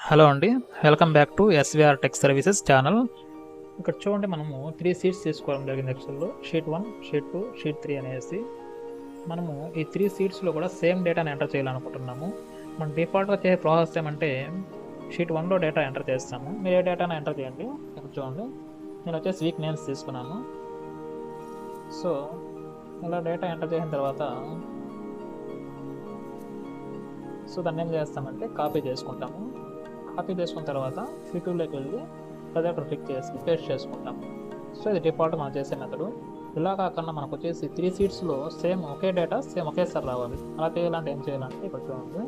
Hello అండి, welcome back to SVR tech services channel. ఇక్కడ చూడండి, మనము 3 షీట్స్ తీసుకోవడం జరిగింది. ఎక్సెల్లో షీట్ 1, షీట్ 2, షీట్ 3 అనేసి మనము ఈ 3 షీట్స్లో కూడా సేమ్ డేటాని ఎంటర్ చేయాలనుకుంటున్నాము. మనం డిఫాల్ట్గా చేసే ప్రాసెస్ ఏమంటే షీట్ 1లో డేటా ఎంటర్ చేస్తాము. మీరు ఏ డేటాను ఎంటర్ చేయండి. ఇక్కడ చూడండి, నేను వచ్చేసి వీక్ నేమ్స్ తీసుకున్నాను. సో ఇలా డేటా ఎంటర్ చేసిన తర్వాత దాన్ని ఏం చేస్తామంటే కాపీ చేసుకుంటాము. కాపీ చేసుకున్న తర్వాత షీట్ 2లోకి వెళ్ళి ప్రొజెక్టర్ క్లిక్ చేసి పేస్ట్ చేసుకుంటాం. సో ఇది డిఫాల్ట్ మనం చేసే మెథడు. ఇలా కాకుండా మనకు వచ్చేసి 3 షీట్స్లో సేమ్ ఒకే డేటా సేమ్ ఒకేసారి రావాలి. అలా చేయాలంటే ఏం చేయాలంటే ఇక్కడ చూడండి,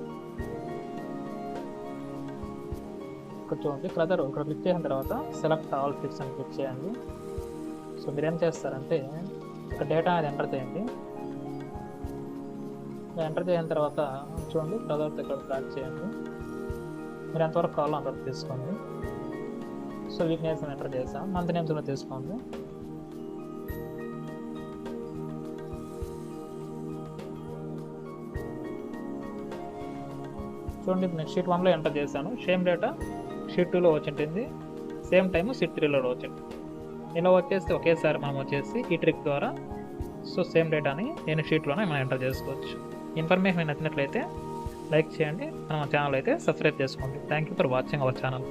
ఇక్కడ క్లిక్ చేసిన తర్వాత సెలెక్ట్ ఆల్ షీట్స్ అని క్లిక్ చేయండి. సో మీరు ఏం చేస్తారంటే ఇక్కడ డేటా అనేది ఎంటర్ చేయండి. ఎంటర్ చేసిన తర్వాత చూడండి, ప్రొజెక్ట్ ఇక్కడ ట్రాక్ చేయండి. మీరు ఎంతవరకు కావాలో అంతవరకు తీసుకోండి. సో వీక్ నేమ్స్ ఎంటర్ చేసాం, మంత్ నేమ్స్ కూడా తీసుకోండి. చూడండి, నేను షీట్ 1లో ఎంటర్ చేశాను. సేమ్ డేటా షీట్ 2లో వచ్చింటుంది, సేమ్ టైం షీట్ 3లో వచ్చింది. ఇలా వచ్చేసి ఒకేసారి మనం వచ్చేసి ఈ ట్రిక్ ద్వారా సేమ్ డేటాని నేను షీట్లోనే మనం ఎంటర్ చేసుకోవచ్చు. ఇన్ఫర్మేషన్ నచ్చినట్లయితే లైక్ చేయండి, మన ఛానల్ అయితే సబ్స్క్రైబ్ చేసుకోండి. Thank you for watching our channel.